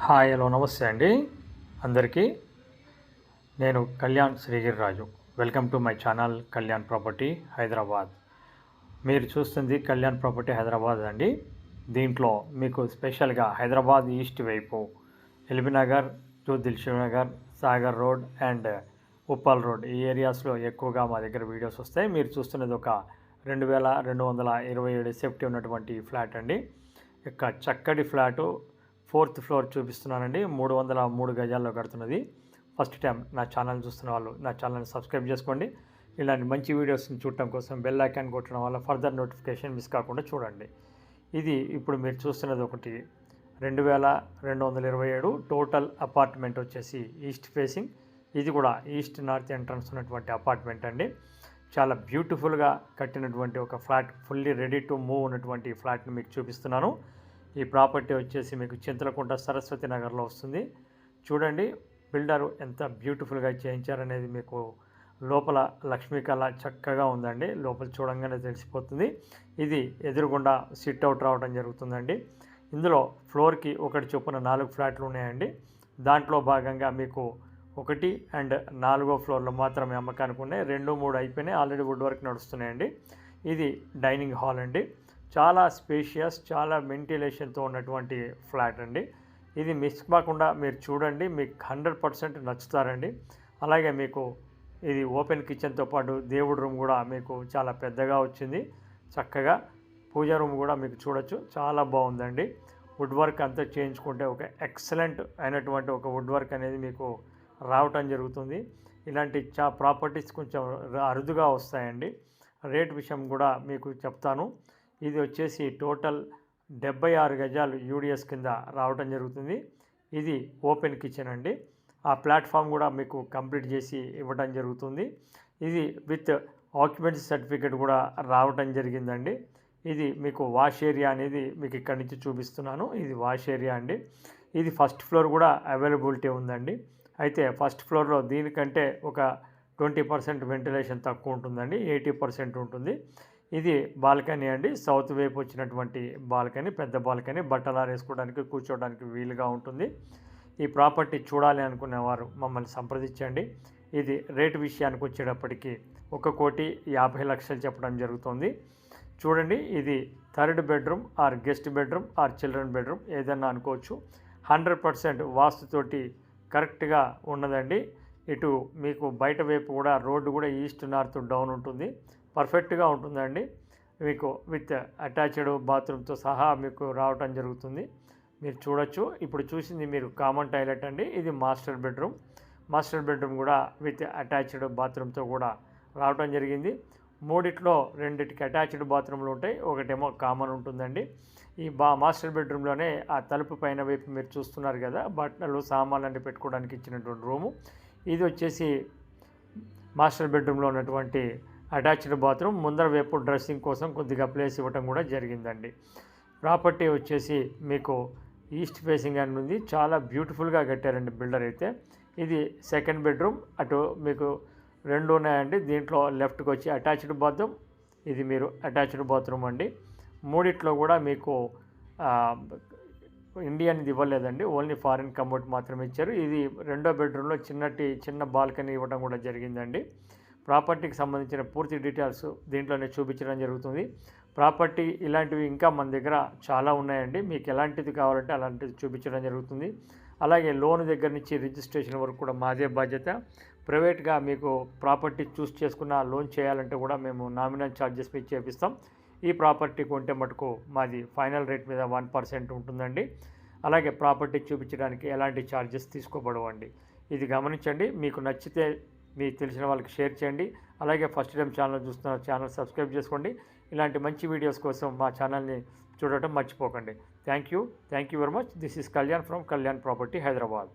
Hi hello నమస్తే అండి అందరికీ. నేను Kalyan Srigiriraju. Welcome to my channel Kalyan property Hyderabad. మీరు చూస్తుంది కళ్యాణ్ ప్రాపర్టీ హైదరాబాద్ అండి. దీంట్లో మీకు స్పెషల్గా హైదరాబాద్ ఈస్ట్ వైపు LB Nagar to Dilsukh Nagar, Sagar road and Uppal road ఈ ఏరియాస్లో ఎక్కువగా మా దగ్గర వీడియోస్ వస్తాయి. మీరు చూస్తున్నది ఒక 2227 సేఫ్టీ ఉన్నటువంటి ఫ్లాట్ అండి. ఇక చక్కటి ఫ్లాటు 4th ఫ్లోర్ చూపిస్తున్నానండి. 303 గజాల్లో కడుతున్నది. ఫస్ట్ టైం నా ఛానల్ చూస్తున్న వాళ్ళు నా ఛానల్ని సబ్స్క్రైబ్ చేసుకోండి. ఇలాంటి మంచి వీడియోస్ని చూడటం కోసం బెల్ ఐకాన్ కొట్టడం వల్ల ఫర్దర్ నోటిఫికేషన్ మిస్ కాకుండా చూడండి. ఇది ఇప్పుడు మీరు చూస్తున్నది ఒకటి 2227 టోటల్ అపార్ట్మెంట్ వచ్చేసి ఈస్ట్ ఫేసింగ్. ఇది కూడా ఈస్ట్ నార్త్ ఎంట్రన్స్ ఉన్నటువంటి అపార్ట్మెంట్ అండి. చాలా బ్యూటిఫుల్గా కట్టినటువంటి ఒక flat, fully ready to move ఉన్నటువంటి ఫ్లాట్ని మీకు చూపిస్తున్నాను. ఈ ప్రాపర్టీ వచ్చేసి మీకు చింతలకుంట సరస్వతి నగర్లో వస్తుంది. చూడండి బిల్డరు ఎంత బ్యూటిఫుల్గా చేయించారనేది మీకు లోపల లక్ష్మీకళ చక్కగా ఉందండి. లోపల చూడంగానే తెలిసిపోతుంది. ఇది ఎదురుగుండా సిట్ అవుట్ రావడం జరుగుతుందండి. ఇందులో ఫ్లోర్కి ఒకటి చొప్పున 4 ఫ్లాట్లు ఉన్నాయండి. దాంట్లో భాగంగా మీకు 1 అండ్ 4వ ఫ్లోర్లో మాత్రమే అమ్మకానికి ఉన్నాయి. 2, 3 అయిపోయినాయి, ఆల్రెడీ వుడ్ వర్క్ నడుస్తున్నాయండి. ఇది డైనింగ్ హాల్ అండి. చాలా స్పేషియస్, చాలా వెంటిలేషన్తో ఉన్నటువంటి ఫ్లాట్ అండి. ఇది మిస్ కాకుండా మీరు చూడండి, మీకు 100% నచ్చుతారండి. అలాగే మీకు ఇది ఓపెన్ కిచెన్తో పాటు దేవుడి రూమ్ కూడా మీకు చాలా పెద్దగా వచ్చింది. చక్కగా పూజా రూమ్ కూడా మీకు చూడొచ్చు, చాలా బాగుందండి. వుడ్ వర్క్ అంతా చేయించుకుంటే ఒక ఎక్సలెంట్ అయినటువంటి ఒక వుడ్ వర్క్ అనేది మీకు రావటం జరుగుతుంది. ఇలాంటి ప్రాపర్టీస్ కొంచెం అరుదుగా వస్తాయండి. రేట్ విషయం కూడా మీకు చెప్తాను. ఇది వచ్చేసి టోటల్ 76 గజాలు యూడిఎస్ కింద రావడం జరుగుతుంది. ఇది ఓపెన్ కిచెన్ అండి. ఆ ప్లాట్ఫామ్ కూడా మీకు కంప్లీట్ చేసి ఇవ్వడం జరుగుతుంది. ఇది విత్ ఆక్యుపెన్సీ సర్టిఫికేట్ కూడా రావడం జరిగిందండి. ఇది మీకు వాష్ ఏరియా అనేది మీకు ఇక్కడి నుంచి చూపిస్తున్నాను. ఇది వాష్ ఏరియా అండి. ఇది ఫస్ట్ ఫ్లోర్ కూడా అవైలబిలిటీ ఉందండి. అయితే ఫస్ట్ ఫ్లోర్లో దీనికంటే ఒక 20% వెంటిలేషన్ తక్కువ ఉంటుందండి, 80% ఉంటుంది. ఇది బాల్కనీ అండి. సౌత్ వైపు వచ్చినటువంటి బాల్కనీ, పెద్ద బాల్కనీ, బట్టలు ఆరేసుకోవడానికి కూర్చోవడానికి వీలుగా ఉంటుంది. ఈ ప్రాపర్టీ చూడాలి అనుకునేవారు మమ్మల్ని సంప్రదించండి. ఇది రేటు విషయానికి వచ్చేటప్పటికి 1,50,00,000 చెప్పడం జరుగుతుంది. చూడండి, ఇది 3rd bedroom are guest bedroom are children bedroom ఏదన్నా అనుకోవచ్చు. 100% వాస్తుతోటి కరెక్ట్గా ఉన్నదండి. ఇటు మీకు బయట వైపు కూడా రోడ్డు కూడా ఈస్ట్ నార్త్ డౌన్ ఉంటుంది. పర్ఫెక్ట్గా ఉంటుందండి. మీకు విత్ అటాచ్డ్ బాత్రూమ్తో సహా మీకు రావటం జరుగుతుంది. మీరు చూడొచ్చు. ఇప్పుడు చూసింది మీరు కామన్ టాయిలెట్ అండి. ఇది మాస్టర్ బెడ్రూమ్. మాస్టర్ బెడ్రూమ్ కూడా విత్ అటాచ్డ్ బాత్రూమ్తో కూడా రావటం జరిగింది. 3టిలో 2టికి అటాచ్డ్ బాత్రూమ్లు ఉంటాయి, ఒకటేమో కామన్ ఉంటుందండి. ఈ మాస్టర్ బెడ్రూమ్లోనే ఆ తలుపు పైన వైపు మీరు చూస్తున్నారు కదా, బట్టలు సామాన్లు పెట్టుకోవడానికి ఇచ్చినటువంటి రూము. ఇది వచ్చేసి మాస్టర్ బెడ్రూమ్లో ఉన్నటువంటి అటాచ్డ్ బాత్రూమ్. ముందర వైపు డ్రెస్సింగ్ కోసం కొద్దిగా ప్లేస్ ఇవ్వటం కూడా జరిగిందండి. ప్రాపర్టీ వచ్చేసి మీకు ఈస్ట్ ఫేసింగ్ అని ఉంది. చాలా బ్యూటిఫుల్గా కట్టారండి బిల్డర్ అయితే. ఇది 2nd బెడ్రూమ్. అటు మీకు 2 ఉన్నాయండి. దీంట్లో లెఫ్ట్కి వచ్చి అటాచ్డ్ బాత్రూమ్, ఇది మీరు అటాచ్డ్ బాత్రూమ్ అండి. 3టిలో కూడా మీకు ఇండియన్ ఇది ఇవ్వలేదండి, ఓన్లీ ఫారిన్ కమోడ్ మాత్రమే ఇచ్చారు. ఇది 2వ బెడ్రూమ్లో చిన్న బాల్కనీ ఇవ్వడం కూడా జరిగిందండి. ప్రాపర్టీకి సంబంధించిన పూర్తి డీటెయిల్స్ దీంట్లోనే చూపించడం జరుగుతుంది. ప్రాపర్టీ ఇలాంటివి ఇంకా మన దగ్గర చాలా ఉన్నాయండి. మీకు ఎలాంటిది కావాలంటే అలాంటిది చూపించడం జరుగుతుంది. అలాగే లోన్ దగ్గర నుంచి రిజిస్ట్రేషన్ వరకు కూడా మాదే బాధ్యత. ప్రైవేట్గా మీకు ప్రాపర్టీ చూస్ చేసుకున్న లోన్ చేయాలంటే కూడా మేము నామినల్ ఛార్జెస్ పే చేపిస్తాం. ఈ ప్రాపర్టీ కొంటే మటుకు మాది ఫైనల్ రేట్ మీద 1% ఉంటుందండి. అలాగే ప్రాపర్టీ చూపించడానికి ఎలాంటి ఛార్జెస్ తీసుకోబడవండి. ఇది గమనించండి. మీకు నచ్చితే మీ తెలిసిన వాళ్ళకి షేర్ చేయండి. అలాగే ఫస్ట్ టైం ఛానల్ చూస్తున్న ఛానల్ సబ్స్క్రైబ్ చేసుకోండి. ఇలాంటి మంచి వీడియోస్ కోసం మా ఛానల్ని చూడటం మర్చిపోకండి. Thank you very much. This is Kalyan from Kalyan property Hyderabad.